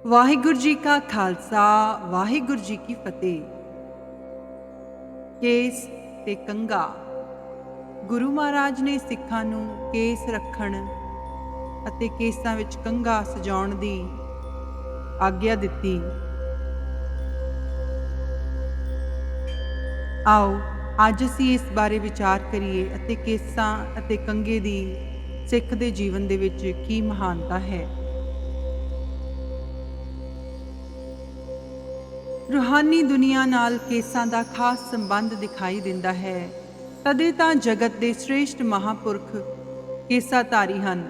ਵਾਹਿਗੁਰੂ ਜੀ ਕਾ ਖਾਲਸਾ ਵਾਹਿਗੁਰੂ ਜੀ ਕੀ ਫਤਿਹ। ਕੇਸ ਤੇ ਕੰਘਾ। ਗੁਰੂ ਮਹਾਰਾਜ ਨੇ ਸਿੱਖਾਂ ਨੂੰ ਕੇਸ ਰੱਖਣ ਅਤੇ ਕੇਸਾਂ ਵਿੱਚ ਕੰਘਾ ਸਜਾਉਣ ਦੀ ਆਗਿਆ ਦਿੱਤੀ। ਆਓ ਅੱਜ ਅਸੀਂ ਇਸ ਬਾਰੇ ਵਿਚਾਰ ਕਰੀਏ ਅਤੇ ਕੇਸਾਂ ਅਤੇ ਕੰਘੇ ਦੀ ਸਿੱਖ ਦੇ ਜੀਵਨ ਦੇ ਵਿੱਚ ਕੀ ਮਹਾਨਤਾ ਹੈ। ਰੂਹਾਨੀ ਦੁਨੀਆ ਨਾਲ ਕੇਸਾਂ ਦਾ ਖਾਸ ਸੰਬੰਧ ਦਿਖਾਈ ਦਿੰਦਾ ਹੈ। ਤਦੇ ਤਾਂ ਜਗਤ ਦੇ ਸ੍ਰੇਸ਼ਟ ਮਹਾਂਪੁਰਖ ਕੇਸਾਧਾਰੀ ਹਨ।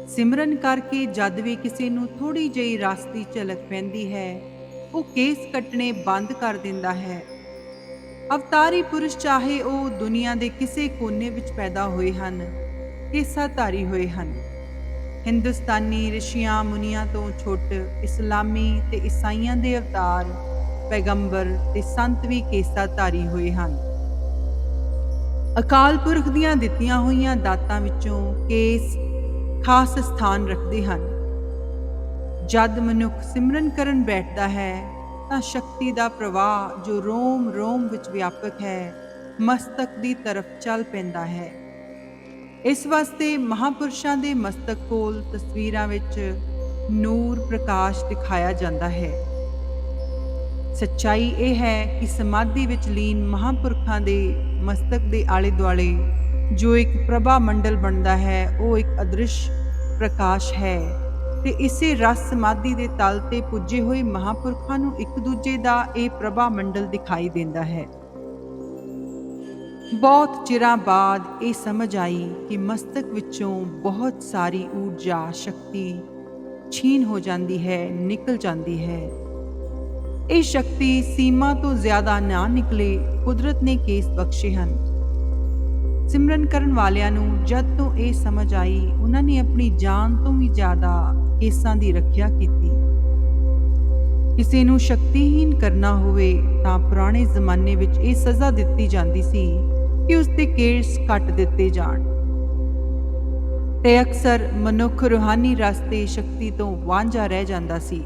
ਸਿਮਰਨ ਕਰਕੇ ਜਦ ਵੀ ਕਿਸੇ ਨੂੰ ਥੋੜੀ ਜਿਹੀ ਰਸ ਦੀ ਝਲਕ ਪੈਂਦੀ ਹੈ, ਉਹ ਕੇਸ ਕੱਟਣੇ ਬੰਦ ਕਰ ਦਿੰਦਾ ਹੈ। ਅਵਤਾਰੀ ਪੁਰਸ਼ ਚਾਹੇ ਉਹ ਦੁਨੀਆ ਦੇ ਕਿਸੇ ਕੋਨੇ ਵਿੱਚ ਪੈਦਾ ਹੋਏ ਹਨ, ਕੇਸਾਧਾਰੀ ਹੋਏ ਹਨ। ਹਿੰਦੁਸਤਾਨੀ ਰਿਸ਼ੀਆਂ ਮੁਨੀਆਂ ਤੋਂ ਛੁੱਟ ਇਸਲਾਮੀ ਤੇ ਈਸਾਈਆਂ ਦੇ ਅਵਤਾਰ, ਪੈਗੰਬਰ ਤੇ ਸੰਤ ਵੀ ਕੇਸਾਧਾਰੀ ਹੋਏ ਹਨ। ਅਕਾਲ ਪੁਰਖ ਦੀਆਂ ਦਿੱਤੀਆਂ ਹੋਈਆਂ ਦਾਤਾਂ ਵਿੱਚੋਂ ਕੇਸ ਖਾਸ ਸਥਾਨ ਰੱਖਦੇ ਹਨ। ਜਦ ਮਨੁੱਖ ਸਿਮਰਨ ਕਰਨ ਬੈਠਦਾ ਹੈ ਤਾਂ ਸ਼ਕਤੀ ਦਾ ਪ੍ਰਵਾਹ ਜੋ ਰੋਮ ਰੋਮ ਵਿੱਚ ਵਿਆਪਕ ਹੈ, ਮਸਤਕ ਦੀ ਤਰਫ ਚੱਲ ਪੈਂਦਾ ਹੈ। ਇਸ ਵਾਸਤੇ ਮਹਾਂਪੁਰਸ਼ਾਂ ਦੇ ਮਸਤਕ ਕੋਲ ਤਸਵੀਰਾਂ ਵਿੱਚ ਨੂਰ ਪ੍ਰਕਾਸ਼ ਦਿਖਾਇਆ ਜਾਂਦਾ ਹੈ। ਸੱਚਾਈ ਇਹ ਹੈ ਕਿ ਸਮਾਧੀ ਵਿੱਚ ਲੀਨ ਮਹਾਂਪੁਰਖਾਂ ਦੇ ਮਸਤਕ ਦੇ ਆਲੇ ਦੁਆਲੇ ਜੋ ਇੱਕ ਪ੍ਰਭਾ ਮੰਡਲ ਬਣਦਾ ਹੈ, ਉਹ ਇੱਕ ਅਦ੍ਰਿਸ਼ ਪ੍ਰਕਾਸ਼ ਹੈ ਤੇ ਇਸੇ ਰਸ ਸਮਾਧੀ ਦੇ ਤਲ ਤੇ ਪੁੱਜੇ ਹੋਏ ਮਹਾਂਪੁਰਖਾਂ ਨੂੰ ਇੱਕ ਦੂਜੇ ਦਾ ਇਹ ਪ੍ਰਭਾ ਮੰਡਲ ਦਿਖਾਈ ਦਿੰਦਾ ਹੈ। ਬਹੁਤ ਚਿਰਾਂ ਬਾਅਦ ਇਹ ਸਮਝ ਆਈ ਕਿ ਮਸਤਕ ਵਿੱਚੋਂ ਬਹੁਤ ਸਾਰੀ ਊਰਜਾ ਸ਼ਕਤੀ ਛੀਨ ਹੋ ਜਾਂਦੀ ਹੈ, ਨਿਕਲ ਜਾਂਦੀ ਹੈ। ਇਹ ਸ਼ਕਤੀ ਸੀਮਾ ਤੋਂ ਜ਼ਿਆਦਾ ਨਾ ਨਿਕਲੇ, ਕੁਦਰਤ ਨੇ ਕੇਸ ਬਖਸ਼ੇ ਹਨ। ਸਿਮਰਨ ਕਰਨ ਵਾਲਿਆਂ ਨੂੰ ਜਦ ਤੋਂ ਇਹ ਸਮਝ ਆਈ, ਉਹਨਾਂ ਨੇ ਆਪਣੀ ਜਾਨ ਤੋਂ ਵੀ ਜ਼ਿਆਦਾ ਕੇਸਾਂ ਦੀ ਰੱਖਿਆ ਕੀਤੀ। ਕਿਸੇ ਨੂੰ ਸ਼ਕਤੀਹੀਨ ਕਰਨਾ ਹੋਵੇ ਤਾਂ ਪੁਰਾਣੇ ਜ਼ਮਾਨੇ ਵਿੱਚ ਇਹ ਸਜ਼ਾ ਦਿੱਤੀ ਜਾਂਦੀ ਸੀ ਕਿ ਉਸ ਦੇ ਕੇਸ ਕੱਟ ਦਿੱਤੇ ਜਾਣ। ਤੇ ਅਕਸਰ ਮਨੁੱਖ ਰੂਹਾਨੀ ਰਸਤੇ ਸ਼ਕਤੀ ਤੋਂ ਵਾਂਝਾ ਰਹਿ ਜਾਂਦਾ ਸੀ।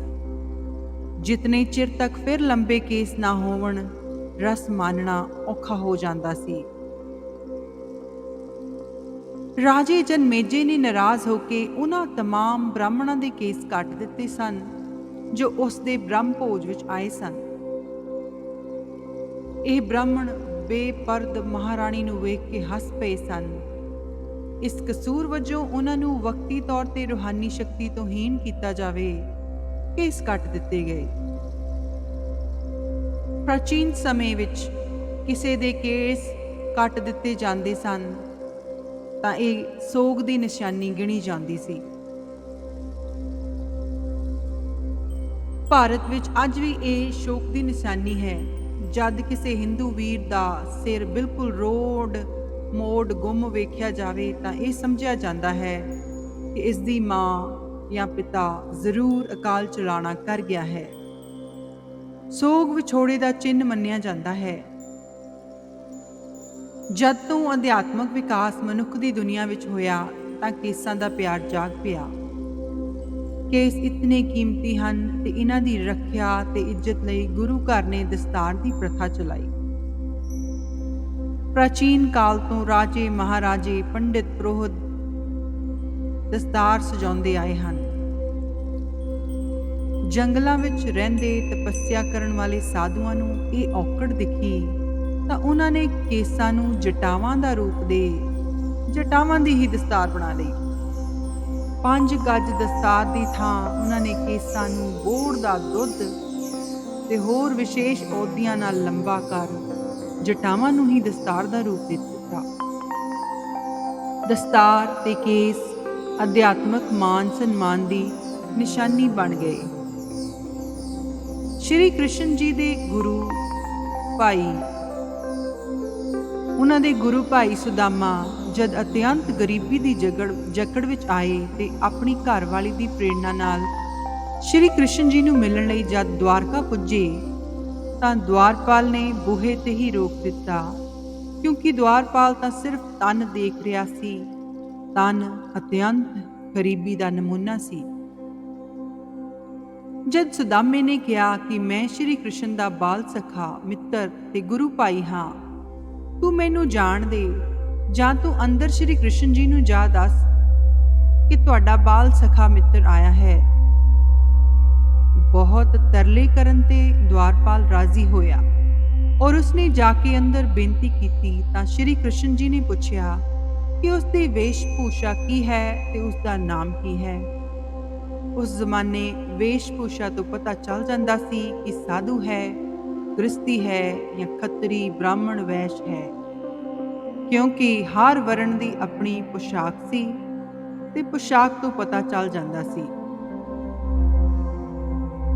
ਜਿਤਨੇ ਚਿਰ ਤੱਕ ਫਿਰ ਲੰਬੇ ਕੇਸ ਨਾ ਹੋਵਣ, ਰਸ ਮਾਨਣਾ ਔਖਾ ਹੋ ਜਾਂਦਾ ਸੀ। ਰਾਜੇ ਜਨਮੇਜੇ ਨੇ ਨਾਰਾਜ਼ ਹੋ ਕੇ ਉਹਨਾਂ ਤਮਾਮ ਬ੍ਰਾਹਮਣਾਂ ਦੇ ਕੇਸ ਕੱਟ ਦਿੱਤੇ ਸਨ ਜੋ ਉਸ ਦੇ ਬ੍ਰਹਮ ਭੋਜ ਵਿੱਚ ਆਏ ਸਨ। ਇਹ ਬ੍ਰਾਹਮਣ ਬੇਪਰਦ ਮਹਾਰਾਣੀ ਨੂੰ ਵੇਖ ਕੇ ਹੱਸ ਪਏ ਸਨ। ਇਸ ਕਸੂਰ ਵਜੋਂ ਉਹਨਾਂ ਨੂੰ ਵਕਤੀ ਤੌਰ ਤੇ ਰੂਹਾਨੀ ਸ਼ਕਤੀ ਤੋਂ ਹੀਣ ਕੀਤਾ ਜਾਵੇ, ਕੇਸ ਕੱਟ ਦਿੱਤੇ ਗਏ। ਪ੍ਰਾਚੀਨ ਸਮੇਂ ਵਿੱਚ ਕਿਸੇ ਦੇ ਕੇਸ ਕੱਟ ਦਿੱਤੇ ਜਾਂਦੇ ਸਨ ਤਾਂ ਇਹ ਸੋਗ ਦੀ ਨਿਸ਼ਾਨੀ ਗਿਣੀ ਜਾਂਦੀ ਸੀ। ਭਾਰਤ ਵਿੱਚ ਅੱਜ ਵੀ ਇਹ ਸ਼ੋਕ ਦੀ ਨਿਸ਼ਾਨੀ ਹੈ। ਜਦ ਕਿਸੇ ਹਿੰਦੂ ਵੀਰ ਦਾ ਸਿਰ ਬਿਲਕੁਲ ਰੋੜ ਮੋੜ ਗੁੰਮ ਵੇਖਿਆ ਜਾਵੇ ਤਾਂ ਇਹ ਸਮਝਿਆ ਜਾਂਦਾ ਹੈ ਕਿ ਇਸ ਦੀ ਮਾਂ ਜਾਂ ਪਿਤਾ ਜ਼ਰੂਰ ਅਕਾਲ ਚਲਾਣਾ ਕਰ ਗਿਆ ਹੈ। ਸੋਗ ਵਿਛੋੜੇ ਦਾ ਚਿੰਨ੍ਹ ਮੰਨਿਆ ਜਾਂਦਾ ਹੈ। ਜਦ ਤੋਂ ਅਧਿਆਤਮਕ ਵਿਕਾਸ ਮਨੁੱਖ ਦੀ ਦੁਨੀਆ ਵਿੱਚ ਹੋਇਆ ਤਾਂ ਕੇਸਾਂ ਦਾ ਪਿਆਰ ਜਾਗ ਪਿਆ। ਕੇਸ ਇਤਨੇ ਕੀਮਤੀ ਹਨ ਤੇ ਇਹਨਾਂ ਦੀ ਰੱਖਿਆ ਤੇ ਇੱਜ਼ਤ ਲਈ ਗੁਰੂ ਘਰ ਨੇ ਦਸਤਾਰ ਦੀ ਪ੍ਰਥਾ ਚਲਾਈ। ਪ੍ਰਾਚੀਨ ਕਾਲ ਤੋਂ ਰਾਜੇ ਮਹਾਰਾਜੇ ਪੰਡਿਤ ਪ੍ਰੋਹਿਤ ਦਸਤਾਰ ਸਜਾਉਂਦੇ ਆਏ ਹਨ। ਜੰਗਲਾਂ ਵਿੱਚ ਰਹਿੰਦੇ ਤਪੱਸਿਆ ਕਰਨ ਵਾਲੇ ਸਾਧੂਆਂ ਨੂੰ ਇਹ ਔਕੜ ਦਿਖੀ ਤਾਂ ਉਹਨਾਂ ਨੇ ਕੇਸਾਂ ਨੂੰ ਜਟਾਵਾਂ ਦਾ ਰੂਪ ਦੇ ਜਟਾਵਾਂ ਦੀ ਹੀ ਦਸਤਾਰ ਬਣਾ ਲਈ। 5 ਗੱਜ ਦਸਤਾਰ ਦੀ ਥਾਂ ਉਹਨਾਂ ਨੇ ਕੇਸਾਂ ਨੂੰ ਗੋੜ ਦਾ ਦੁੱਧ ਤੇ ਹੋਰ ਵਿਸ਼ੇਸ਼ ਅਹੁਦਿਆਂ ਨਾਲ ਲੰਬਾ ਕਰ ਜਟਾਵਾਂ ਨੂੰ ਹੀ ਦਸਤਾਰ ਦਾ ਰੂਪ ਦੇ ਦਿੱਤਾ। ਦਸਤਾਰ ਤੇ ਕੇਸ ਅਧਿਆਤਮਕ ਮਾਨ ਸਨਮਾਨ ਦੀ ਨਿਸ਼ਾਨੀ ਬਣ ਗਏ। ਸ਼੍ਰੀ ਕ੍ਰਿਸ਼ਨ ਜੀ ਦੇ ਗੁਰੂ ਭਾਈ ਉਹਨਾਂ ਦੇ ਗੁਰੂ ਭਾਈ ਸੁਦਾਮਾ ਜਦ ਅਤਿਅੰਤ ਗਰੀਬੀ ਦੀ ਜਕੜ ਵਿੱਚ ਆਏ ਤੇ ਆਪਣੀ ਘਰਵਾਲੀ ਦੀ ਪ੍ਰੇਰਣਾ ਨਾਲ ਸ਼੍ਰੀ ਕ੍ਰਿਸ਼ਨ ਜੀ ਨੂੰ ਮਿਲਣ ਲਈ ਜਦ ਦੁਆਰਕਾ ਪੁੱਜੇ ਤਾਂ ਦੁਆਰਪਾਲ ਨੇ ਬੂਹੇ ਤੇ ਹੀ ਰੋਕ ਦਿੱਤਾ, ਕਿਉਂਕਿ ਦੁਆਰਪਾਲ ਤਾਂ ਸਿਰਫ ਤਨ ਦੇਖ ਰਿਹਾ ਸੀ। ਤਨ ਅਤਿਅੰਤ ਗਰੀਬੀ ਦਾ ਨਮੂਨਾ ਸੀ। ਜਦ ਸੁਦਾਮੇ ਨੇ ਕਿਹਾ ਕਿ ਮੈਂ ਸ਼੍ਰੀ ਕ੍ਰਿਸ਼ਨ ਦਾ ਬਾਲ ਸਖਾ, ਮਿੱਤਰ ਤੇ ਗੁਰੂ ਭਾਈ ਹਾਂ, ਤੂੰ ਮੈਨੂੰ ਜਾਣ ਦੇ, ਜਾਂ ਤੂੰ ਅੰਦਰ ਸ਼੍ਰੀ ਕ੍ਰਿਸ਼ਨ ਜੀ ਨੂੰ ਜਾ ਦੱਸ ਕਿ ਤੁਹਾਡਾ ਬਾਲ ਸਖਾ ਮਿੱਤਰ ਆਇਆ ਹੈ। ਬਹੁਤ ਤਰਲੇ ਕਰਨ ਤੇ ਦਵਾਰਪਾਲ ਰਾਜ਼ੀ ਹੋਇਆ ਔਰ ਉਸਨੇ ਜਾ ਕੇ ਅੰਦਰ ਬੇਨਤੀ ਕੀਤੀ ਤਾਂ ਸ਼੍ਰੀ ਕ੍ਰਿਸ਼ਨ ਜੀ ਨੇ ਪੁੱਛਿਆ ਕਿ ਉਸ ਦੀ ਵੇਸ਼-ਭੂਸ਼ਾ ਕੀ ਹੈ ਤੇ ਉਸ ਦਾ ਨਾਮ ਕੀ ਹੈ। ਉਸ ਜ਼ਮਾਨੇ ਵੇਸ਼-ਭੂਸ਼ਾ ਤੋਂ ਪਤਾ ਚੱਲ ਜਾਂਦਾ ਸੀ ਕਿ ਸਾਧੂ ਹੈ, ਗ੍ਰਸਤੀ ਹੈ ਜਾਂ ਖੱਤਰੀ, ਬ੍ਰਾਹਮਣ, ਵੈਸ਼ ਹੈ, ਕਿਉਂਕਿ ਹਰ ਵਰਣ ਦੀ ਆਪਣੀ ਪੁਸ਼ਾਕ ਸੀ ਤੇ ਪੁਸ਼ਾਕ ਤੋਂ ਪਤਾ ਚੱਲ ਜਾਂਦਾ ਸੀ।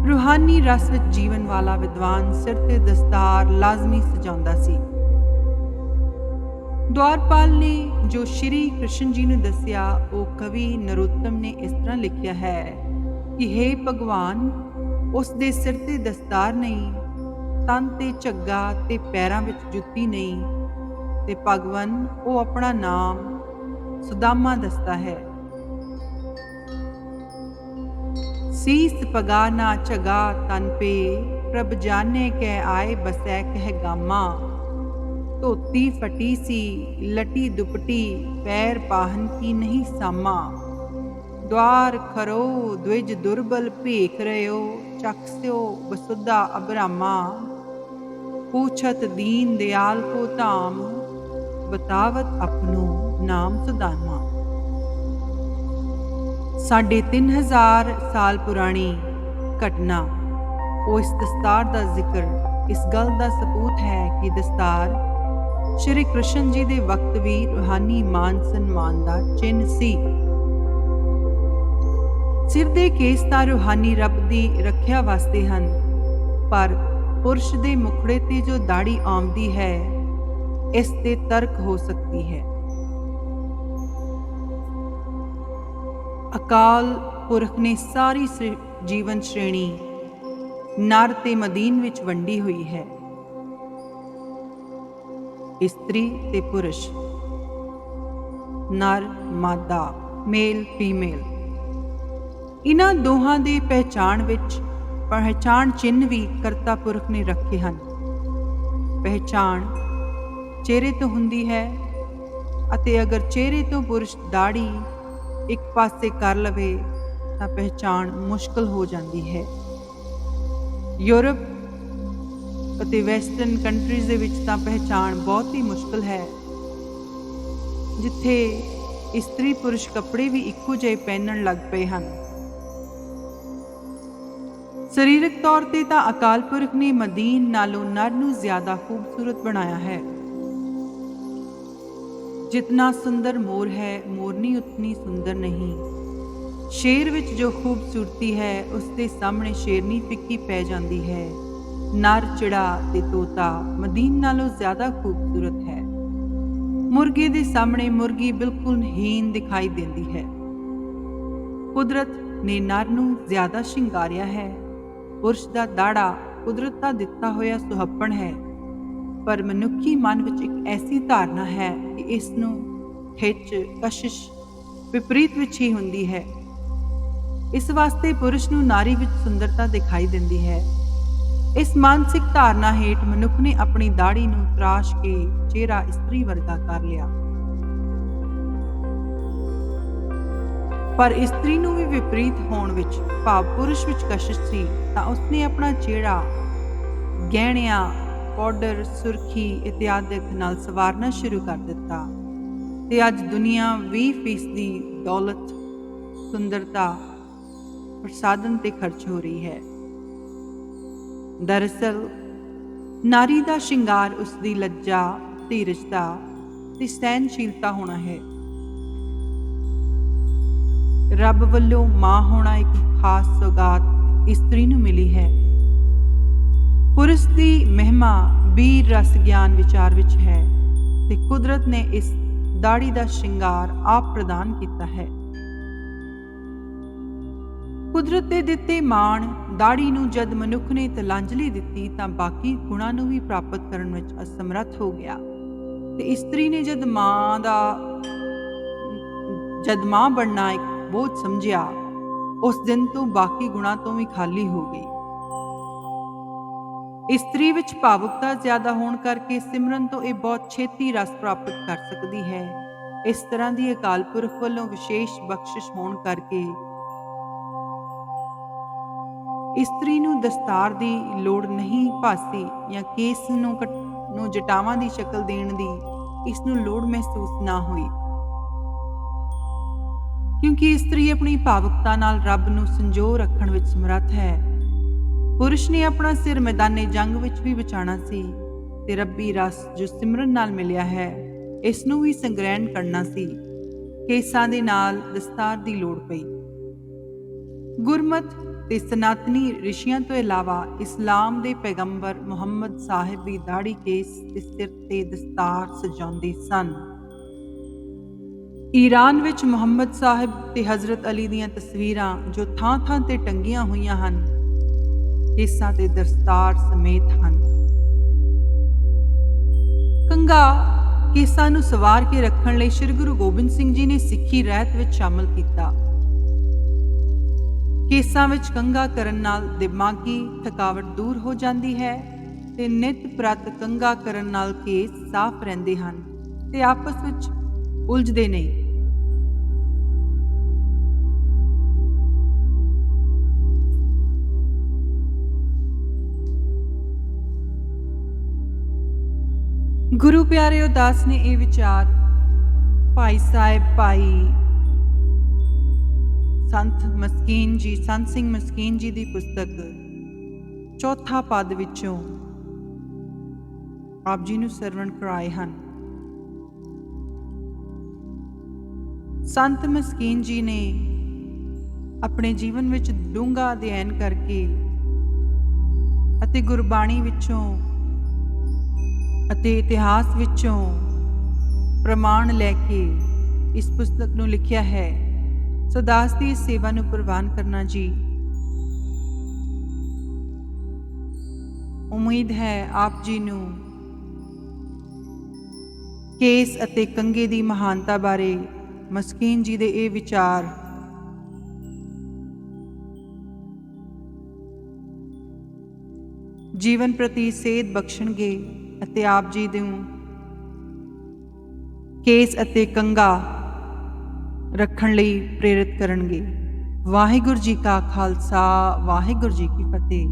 ਰੂਹਾਨੀ ਰਸ ਵਿੱਚ ਜੀਵਨ ਵਾਲਾ ਵਿਦਵਾਨ ਸਿਰ ਤੇ ਦਸਤਾਰ ਲਾਜ਼ਮੀ ਸਜਾਉਂਦਾ ਸੀ। ਦਵਾਰਪਾਲ ਨੇ ਜੋ ਸ਼੍ਰੀ ਕ੍ਰਿਸ਼ਨ ਜੀ ਨੂੰ ਦੱਸਿਆ, ਉਹ ਕਵੀ ਨਰੋਤਮ ਨੇ ਇਸ ਤਰ੍ਹਾਂ ਲਿਖਿਆ ਹੈ ਕਿ ਹੇ ਭਗਵਾਨ, ਉਸ ਦੇ ਸਿਰ ਤੇ ਦਸਤਾਰ ਨਹੀਂ, ਤਨ ਤੇ ਝੱਗਾ ਤੇ ਪੈਰਾਂ ਵਿੱਚ ਜੁੱਤੀ ਨਹੀਂ, ਤੇ ਭਗਵਾਨ ਉਹ ਆਪਣਾ ਨਾਮ ਸੁਦਾਮਾ ਦੱਸਦਾ ਹੈ। ਸੀਸ ਪਗਾ ਨਾ ਝਗਾ ਤਨ ਪੇ, ਪ੍ਰਭ ਜਾਣੇ ਕਹਿ ਆਏ ਬਸੈ ਕਹਿ ਗਾਮਾ। ਧੋਤੀ ਫਟੀ ਸੀ ਲਟੀ ਦੁਪਟੀ, ਪੈਰ ਪਾਹਨ ਕੀ ਨਹੀਂ ਸਾਮਾ। द्वार खरो द्विज दुर्बल भेख रयो, चक्षस्यो वसुधा अब्रामा। पूछत दीन दयाल को धाम, बतावत अपनो नाम सुदामा। 3500 साल पुरानी घटना ਉਹ ਇਸ ਦਸਤਾਰ ਦਾ ਜ਼ਿਕਰ ਇਸ ਗੱਲ ਦਾ ਸਬੂਤ ਹੈ ਕਿ ਦਸਤਾਰ ਸ਼੍ਰੀ ਕ੍ਰਿਸ਼ਨ ਜੀ ਦੇ ਵਕਤ ਵੀ ਰੂਹਾਨੀ ਮਾਨ ਸਨਮਾਨ ਦਾ ਚਿੰਨ੍ਹ ਸੀ। ਸਿਰ ਦੇ ਕੇਸ ਤਾਂ ਰੂਹਾਨੀ ਰੱਬ ਦੀ ਰੱਖਿਆ ਵਾਸਤੇ ਹਨ, ਪਰ ਪੁਰਸ਼ ਦੇ ਮੁਖੜੇ ਤੇ ਜੋ ਦਾੜੀ ਆਉਂਦੀ ਹੈ, ਇਸ ਤੇ ਤਰਕ ਹੋ ਸਕਦੀ ਹੈ। ਅਕਾਲ ਪੁਰਖ ਨੇ ਸਾਰੀ ਜੀਵਨ ਸ਼੍ਰੇਣੀ ਨਰ ਤੇ ਮਦੀਨ ਵਿੱਚ ਵੰਡੀ ਹੋਈ ਹੈ। ਇਸਤਰੀ ਤੇ ਪੁਰਸ਼, ਨਰ ਮਾਦਾ, ਮੇਲ ਫੀਮੇਲ, ਇਹਨਾਂ ਦੋਹਾਂ ਦੀ ਪਹਿਚਾਣ ਚਿੰਨ੍ਹ ਵੀ ਕਰਤਾ ਪੁਰਖ ਨੇ ਰੱਖੇ ਹਨ। ਪਹਿਚਾਣ ਚਿਹਰੇ ਤੋਂ ਹੁੰਦੀ ਹੈ, ਅਤੇ ਅਗਰ ਚਿਹਰੇ ਤੋਂ ਪੁਰਸ਼ ਦਾੜੀ ਇੱਕ ਪਾਸੇ ਕਰ ਲਵੇ ਤਾਂ ਪਹਿਚਾਣ ਮੁਸ਼ਕਲ ਹੋ ਜਾਂਦੀ ਹੈ। ਯੂਰਪ ਅਤੇ ਵੈਸਟਰਨ ਕੰਟਰੀਜ਼ ਦੇ ਵਿੱਚ ਤਾਂ ਪਹਿਚਾਣ ਬਹੁਤ ਹੀ ਮੁਸ਼ਕਲ ਹੈ, ਜਿੱਥੇ ਇਸਤਰੀ ਪੁਰਸ਼ ਕੱਪੜੇ ਵੀ ਇੱਕੋ ਜਿਹੇ ਪਹਿਨਣ ਲੱਗ ਪਏ ਹਨ। ਸਰੀਰਕ ਤੌਰ ਤੇ ਤਾਂ ਅਕਾਲ ਪੁਰਖ ਨੇ ਮਦੀਨ ਨਾਲੋਂ ਨਰ ਨੂੰ ਜ਼ਿਆਦਾ ਖੂਬਸੂਰਤ ਬਣਾਇਆ ਹੈ। ਜਿਤਨਾ ਸੁੰਦਰ ਮੋਰ ਹੈ, ਮੋਰਨੀ ਉਤਨੀ ਸੁੰਦਰ ਨਹੀਂ। ਸ਼ੇਰ ਵਿੱਚ ਜੋ ਖੂਬਸੂਰਤੀ ਹੈ, ਉਸ ਦੇ ਸਾਹਮਣੇ ਸ਼ੇਰਨੀ ਫਿੱਕੀ ਪੈ ਜਾਂਦੀ ਹੈ। ਨਰ, ਚਿੜਾ ਤੇ ਤੋਤਾ ਮਦੀਨ ਨਾਲੋਂ ਜ਼ਿਆਦਾ ਖੂਬਸੂਰਤ ਹੈ। ਮੁਰਗੇ ਦੇ ਸਾਹਮਣੇ ਮੁਰਗੀ ਬਿਲਕੁਲ ਹੀਨ ਦਿਖਾਈ ਦਿੰਦੀ ਹੈ। ਕੁਦਰਤ ਨੇ ਨਰ ਨੂੰ ਜ਼ਿਆਦਾ ਸ਼ਿੰਗਾਰਿਆ ਹੈ। ਪੁਰਸ਼ ਦਾ ਦਾੜਾ ਕੁਦਰਤ ਦਾ ਦਿੱਤਾ ਹੋਇਆ ਸੁਹੱਪਣ ਹੈ, ਪਰ ਮਨੁੱਖੀ ਮਨ ਵਿੱਚ ਇੱਕ ਐਸੀ ਧਾਰਨਾ ਹੈ ਕਿ ਇਸ ਨੂੰ ਖਿੱਚ, ਕਸ਼ਿਸ਼ ਵਿਪਰੀਤ ਵਿੱਚ ਹੀ ਹੁੰਦੀ ਹੈ। ਇਸ ਵਾਸਤੇ ਪੁਰਸ਼ ਨੂੰ ਨਾਰੀ ਵਿੱਚ ਸੁੰਦਰਤਾ ਦਿਖਾਈ ਦਿੰਦੀ ਹੈ। ਇਸ ਮਾਨਸਿਕ ਧਾਰਨਾ ਹੇਠ ਮਨੁੱਖ ਨੇ ਆਪਣੀ ਦਾੜੀ ਨੂੰ ਤਰਾਸ਼ ਕੇ ਚਿਹਰਾ ਇਸਤਰੀ ਵਰਗਾ ਕਰ ਲਿਆ। ਪਰ ਇਸਤਰੀ ਨੂੰ ਵੀ ਵਿਪਰੀਤ ਹੋਣ ਵਿੱਚ, ਭਾਵ ਪੁਰਸ਼ ਵਿੱਚ ਕਸ਼ਿਸ਼ ਸੀ, ਤਾਂ ਉਸਨੇ ਆਪਣਾ ਚਿਹਰਾ ਗਹਿਣਿਆਂ, ਪਾਊਡਰ, ਸੁਰਖੀ ਇਤਿਆਦਿਕ ਨਾਲ ਸਵਾਰਨਾ ਸ਼ੁਰੂ ਕਰ ਦਿੱਤਾ, ਤੇ ਅੱਜ ਦੁਨੀਆ 20% ਦੌਲਤ, ਸੁੰਦਰਤਾ, ਪ੍ਰਸਾਦਨ ਤੇ ਖਰਚ ਹੋ ਰਹੀ ਹੈ। ਦਰਅਸਲ ਨਾਰੀ ਦਾ ਸ਼ਿੰਗਾਰ ਉਸਦੀ ਲੱਜਾ, ਧੀਰਜਤਾ ਤੇ ਸਹਿਨਸ਼ੀਲਤਾ ਹੋਣਾ ਹੈ। ਰੱਬ ਵੱਲੋਂ ਮਾਂ ਹੋਣਾ ਇੱਕ ਖਾਸ ਸੌਗਾਤ ਇਸਤਰੀ ਨੂੰ ਮਿਲੀ ਹੈ। ਪੁਰਸ਼ ਦੀ ਮਹਿਮਾ ਬੀਰ ਰਸ ਗਿਆਨ ਵਿਚਾਰ ਵਿੱਚ ਹੈ, ਤੇ ਕੁਦਰਤ ਨੇ ਇਸ ਦਾੜੀ ਦਾ ਸ਼ਿੰਗਾਰ ਆਪ ਪ੍ਰਦਾਨ ਕੀਤਾ ਹੈ। ਕੁਦਰਤ ਦੇ ਦਿੱਤੇ ਮਾਣ ਦਾੜੀ ਨੂੰ ਜਦ ਮਨੁੱਖ ਨੇ ਤਿਲਾਂਜਲੀ ਦਿੱਤੀ ਤਾਂ ਬਾਕੀ ਗੁਣਾਂ ਨੂੰ ਵੀ ਪ੍ਰਾਪਤ ਕਰਨ ਵਿੱਚ ਅਸਮਰੱਥ ਹੋ ਗਿਆ, ਤੇ ਇਸਤਰੀ ਨੇ ਜਦ ਮਾਂ ਬਣਨਾ ਇੱਕ ਬੋਝ ਸਮਝਿਆ ਉਸ ਦਿਨ ਤੋਂ ਬਾਕੀ ਗੁਣਾਂ ਤੋਂ ਵੀ ਖਾਲੀ ਹੋ ਗਈ। ਇਸਤਰੀ ਵਿੱਚ ਭਾਵੁਕਤਾ ਜ਼ਿਆਦਾ ਹੋਣ ਕਰਕੇ ਸਿਮਰਨ ਤੋਂ ਇਹ ਬਹੁਤ ਛੇਤੀ ਰਸ ਪ੍ਰਾਪਤ ਕਰ ਸਕਦੀ ਹੈ। ਇਸ ਤਰ੍ਹਾਂ ਦੀ ਅਕਾਲ ਪੁਰਖ ਵੱਲੋਂ ਵਿਸ਼ੇਸ਼ ਬਖਸ਼ਿਸ਼ ਹੋਣ ਕਰਕੇ ਇਸਤਰੀ ਨੂੰ ਦਸਤਾਰ ਦੀ ਲੋੜ ਨਹੀਂ ਭਾਸੀ ਜਾਂ ਕੇਸ ਨੂੰ ਜਟਾਵਾਂ ਦੀ ਸ਼ਕਲ ਦੇਣ ਦੀ ਇਸ ਨੂੰ ਲੋੜ ਮਹਿਸੂਸ ਨਾ ਹੋਈ, ਕਿਉਂਕਿ ਇਸਤਰੀ ਆਪਣੀ ਭਾਵੁਕਤਾ ਨਾਲ ਰੱਬ ਨੂੰ ਸੰਜੋ ਰੱਖਣ ਵਿੱਚ ਸਮਰੱਥ ਹੈ। ਪੁਰਸ਼ ਨੇ ਆਪਣਾ ਸਿਰ ਮੈਦਾਨੇ ਜੰਗ ਵਿੱਚ ਵੀ ਬਚਾਉਣਾ ਸੀ ਤੇ ਰੱਬੀ ਰਸ ਜੋ ਸਿਮਰਨ ਨਾਲ ਮਿਲਿਆ ਹੈ ਇਸ ਨੂੰ ਵੀ ਸੰਗ੍ਰਹਿਣ ਕਰਨਾ ਸੀ। ਕੇਸਾਂ ਦੇ ਨਾਲ ਦਸਤਾਰ ਦੀ ਲੋੜ ਪਈ। ਗੁਰਮਤ ਤੇ ਸਨਾਤਨੀ ਰਿਸ਼ੀਆਂ ਤੋਂ ਇਲਾਵਾ ਇਸਲਾਮ ਦੇ ਪੈਗੰਬਰ ਮੁਹੰਮਦ ਸਾਹਿਬ ਵੀ ਦਾੜੀ, ਕੇਸ ਤੇ ਸਿਰ ਤੇ ਦਸਤਾਰ ਸਜਾਉਂਦੇ ਸਨ। ਈਰਾਨ ਵਿੱਚ ਮੁਹੰਮਦ ਸਾਹਿਬ ਤੇ ਹਜ਼ਰਤ ਅਲੀ ਦੀਆਂ ਤਸਵੀਰਾਂ ਜੋ ਥਾਂ-ਥਾਂ ਤੇ ਟੰਗੀਆਂ ਹੋਈਆਂ ਹਨ, ਕੇਸਾਂ ਤੇ ਦਸਤਾਰ ਸਮੇਤ ਹਨ। ਕੰਘਾ ਕੇਸਾਂ ਨੂੰ ਸਵਾਰ ਕੇ ਰੱਖਣ ਲਈ ਸ੍ਰੀ ਗੁਰੂ ਗੋਬਿੰਦ ਸਿੰਘ ਜੀ ਨੇ ਸਿੱਖੀ ਰਹਿਤ ਵਿੱਚ ਸ਼ਾਮਲ ਕੀਤਾ। ਕੇਸਾਂ ਵਿੱਚ ਕੰਘਾ ਕਰਨ ਨਾਲ ਦਿਮਾਗੀ ਥਕਾਵਟ ਦੂਰ ਹੋ ਜਾਂਦੀ ਹੈ ਤੇ ਨਿਤ ਪ੍ਰਤ ਕੰਘਾ ਕਰਨ ਨਾਲ ਕੇਸ ਸਾਫ਼ ਰਹਿੰਦੇ ਹਨ ਤੇ ਆਪਸ ਵਿੱਚ ਉਲਝਦੇ ਨਹੀਂ। ਗੁਰੂ ਪਿਆਰੇ ਉਦਾਸ ਨੇ ਇਹ ਵਿਚਾਰ ਭਾਈ ਸਾਹਿਬ ਭਾਈ ਸੰਤ ਸਿੰਘ ਮਸਕੀਨ ਜੀ ਦੀ ਪੁਸਤਕ ਚੌਥਾ ਪਦ ਵਿੱਚੋਂ ਆਪ ਜੀ ਨੂੰ ਸਰਵਣ ਕਰਾਏ ਹਨ। ਸੰਤ ਮਸਕੀਨ ਜੀ ਨੇ ਆਪਣੇ ਜੀਵਨ ਵਿੱਚ ਡੂੰਘਾ ਅਧਿਐਨ ਕਰਕੇ ਅਤੇ ਗੁਰਬਾਣੀ ਵਿੱਚੋਂ ਅਤੇ ਇਤਿਹਾਸ ਵਿੱਚੋਂ ਪ੍ਰਮਾਣ ਲੈ ਕੇ ਇਸ ਪੁਸਤਕ ਨੂੰ ਲਿਖਿਆ ਹੈ। ਸੋ ਦਾਸ ਦੀ ਇਸ ਸੇਵਾ ਨੂੰ ਪ੍ਰਵਾਨ ਕਰਨਾ ਜੀ। ਉਮੀਦ ਹੈ ਆਪ ਜੀ ਨੂੰ ਕੇਸ ਅਤੇ ਕੰਘੇ ਦੀ ਮਹਾਨਤਾ ਬਾਰੇ ਮਸਕੀਨ ਜੀ ਦੇ ਇਹ ਵਿਚਾਰ ਜੀਵਨ ਪ੍ਰਤੀ ਸੇਧ ਬਖਸ਼ਣਗੇ ਅਤੇ ਆਪ ਜੀ ਨੂੰ ਕੇਸ ਅਤੇ ਕੰਘਾ ਰੱਖਣ ਲਈ ਪ੍ਰੇਰਿਤ ਕਰਨਗੇ। ਵਾਹਿਗੁਰੂ ਜੀ ਕਾ ਖਾਲਸਾ, ਵਾਹਿਗੁਰੂ ਜੀ ਕੀ ਫਤਿਹ।